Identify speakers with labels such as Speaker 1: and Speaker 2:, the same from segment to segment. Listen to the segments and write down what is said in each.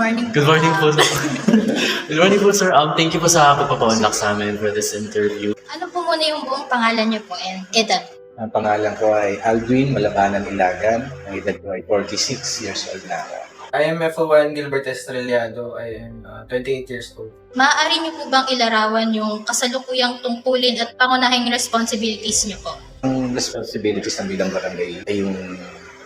Speaker 1: morning.
Speaker 2: Good morning po, sir. Good morning po, sir. Thank you po sa pagpapaunlak sa amin for this interview.
Speaker 1: Ano po muna yung buong pangalan niyo po and edad?
Speaker 3: Ang pangalan ko ay Aldwin Malabanan Ilagan. Ang edad ko ay 46 years old na ako.
Speaker 4: I am FO1 Gilbert Estrellado. I am 28 years old.
Speaker 1: Maaari niyo po bang ilarawan yung kasalukuyang tungkulin at pangunahing responsibilities niyo po?
Speaker 3: Ang responsibilities ng bilang barangay ay yung,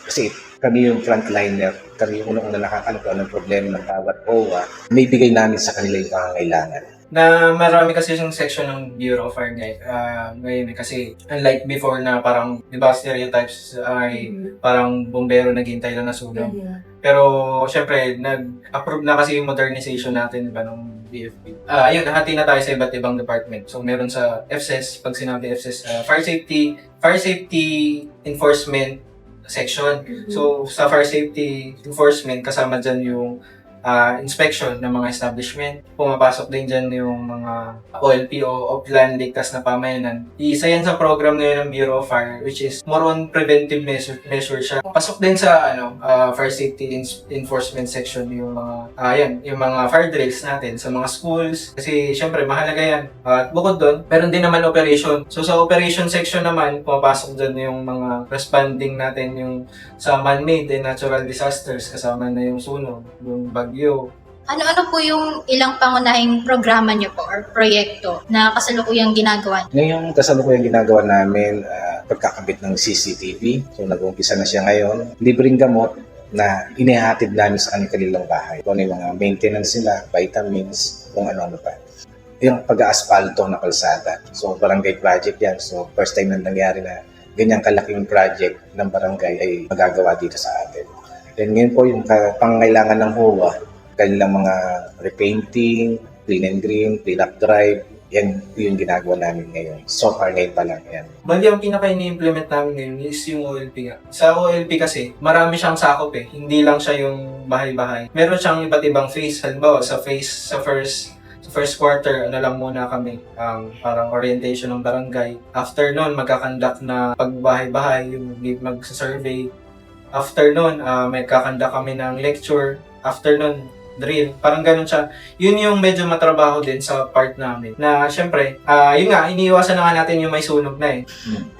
Speaker 3: kasi kami yung frontliner, kami yung unang nakakalap ng problema ng bawat OWA, may bigay namin sa kanila yung pangangailangan.
Speaker 4: Na marami kasi yung section ng Bureau of Fire ngayon kasi unlike before na parang, di ba, stereotypes ay parang bombero naghihintay lang na sunog. Pero syempre, nag-approve na kasi yung modernization natin, di ba, ng BFP. Ayun, nahati na tayo sa iba't ibang department. So meron sa FSS, pag sinabi FSS, Fire Safety Enforcement section. So sa Fire Safety Enforcement, kasama dyan yung inspection ng mga establishment. Pumapasok din dyan yung mga OLP o Offline Ligtas na Pamayanan. Isa yan sa program ngayon ng Bureau of Fire, which is more on preventive measure siya. Pasok din sa Fire Safety Enforcement section yung mga yung mga fire drills natin sa mga schools. Kasi syempre mahalaga yan. At bukod doon, meron din naman operation. So sa operation section naman, pumapasok dyan yung mga responding natin yung sa man-made and natural disasters, kasama na yung sunog, yung bagyo.
Speaker 1: Ano-ano po yung ilang pangunahing programa niyo po or proyekto na kasalukuyang ginagawa?
Speaker 3: Ngayong kasalukuyang ginagawa namin, pagkakabit ng CCTV. So nag-umpisa na siya ngayon. Libreng gamot na inihatid namin sa kanilang bahay. Kung ano yung mga maintenance nila, vitamins, kung ano-ano pa. Yung pag-aaspalto na kalsada. So barangay project yan. So first time na nangyari na ganyang kalaking project ng barangay ay magagawa dito sa atin. Then ngayon po yung pangangailangan ng HOA, kanilang mga repainting, clean and green, clean up drive, yan yung ginagawa namin ngayon. So far ngayon pa lang yan.
Speaker 4: Bali, ang pinaka-ini-implement namin ngayon is yung OLP nga. Sa OLP kasi, marami siyang sakop eh. Hindi lang siya yung bahay-bahay. Meron siyang iba't ibang phase. Halimbawa, sa first quarter, lang muna kami, parang orientation ng barangay. After nun, magkakandak na pagbahay-bahay, yung mag-survey. After nun, magkakandak kami ng lecture. After nun, drill. Parang ganun siya. Yun yung medyo matrabaho din sa part namin. Na syempre, yun nga, iniiwasan na nga natin yung may sunog na eh.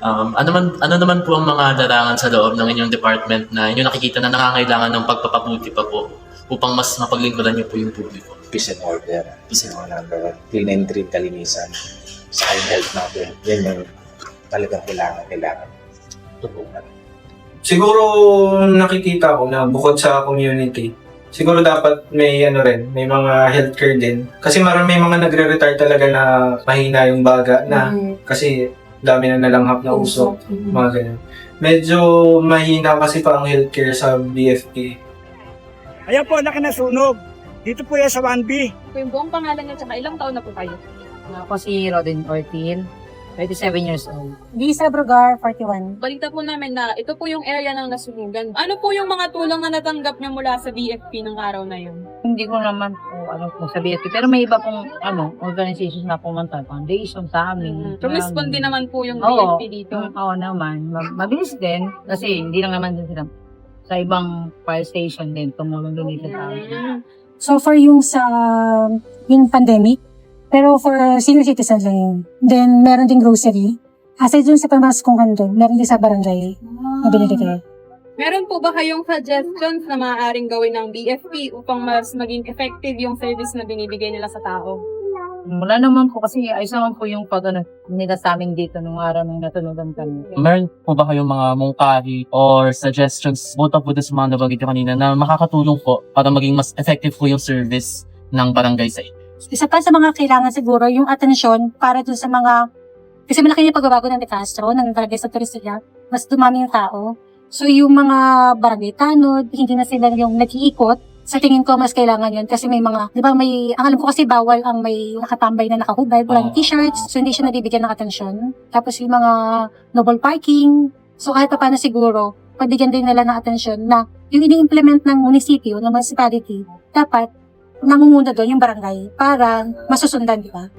Speaker 2: Ano naman po ang mga larangan sa loob ng inyong department na inyo nakikita na nangangailangan ng pagpapabuti pa po upang mas mapaglingkuran niyo po yung publiko?
Speaker 3: Peace and order. Peace and order. Clean and green, kalinisan. Sa health natin. Yan yung talagang kailangan. Tulungan.
Speaker 4: Siguro nakikita ko na bukod sa community, siguro dapat may may mga healthcare din. Kasi may mga nagre-retire talaga na mahina yung baga na kasi dami na nalanghap na usok, mga ganyan. Medyo mahina kasi pa ang healthcare sa BFP.
Speaker 5: Ayan po, nakinasunog. Dito po yan sa 1B.
Speaker 6: Yung buong pangalan niya, tsaka ilang taon na po kayo?
Speaker 7: Ako si Rodin Ortil, 37 years old.
Speaker 8: Lisa Brugar, 41.
Speaker 6: Balita po namin na ito po yung area ng nasunugan. Ano po yung mga tulong na natanggap niyo mula sa BFP ng araw na yun?
Speaker 7: Hindi ko naman po kung sa BFP, pero may iba pong organizations na pumunta, foundation sa amin.
Speaker 6: Respond din naman po yung
Speaker 7: Oo,
Speaker 6: BFP dito.
Speaker 7: Oo naman. Mabilis din kasi hindi lang naman din sila sa ibang fire station din tumulong din dito sa amin.
Speaker 8: So for yung pandemic, pero for senior citizens lang yun. Then meron din grocery. Aside dun sa pamaskong kanto, meron din sa barangay na binibigay.
Speaker 6: Meron po ba kayong suggestions na maaaring gawin ng BFP upang mas maging effective yung service na binibigay nila sa tao?
Speaker 7: Wala naman po kasi ayos naman po yung nila sa amin dito nung araw nung natunugan kami.
Speaker 2: Meron po ba kayong mga mungkahi or suggestions buta po sa mga nabanggit kanina na makakatulong po para maging mas effective po yung service ng barangay sa inyo?
Speaker 8: Isa pa sa mga kailangan siguro, yung atensyon para dun sa mga, kasi malaki yung pagbabago ng De Castro, ng barangay sa Torresilla, mas dumami yung tao. So yung mga barangay tanod, hindi na sila yung nag-iikot. Sa tingin ko, mas kailangan yun kasi may mga, di ba ang alam ko kasi bawal ang may nakatambay na nakahubad, walang t-shirts, so hindi siya nabibigyan ng atensyon. Tapos yung mga noble parking, so kahit pa paano siguro, pabigyan din nila ng atensyon na yung ini-implement ng munisipyo, ng municipality, dapat nangunguna doon yung barangay para masusundan, di ba?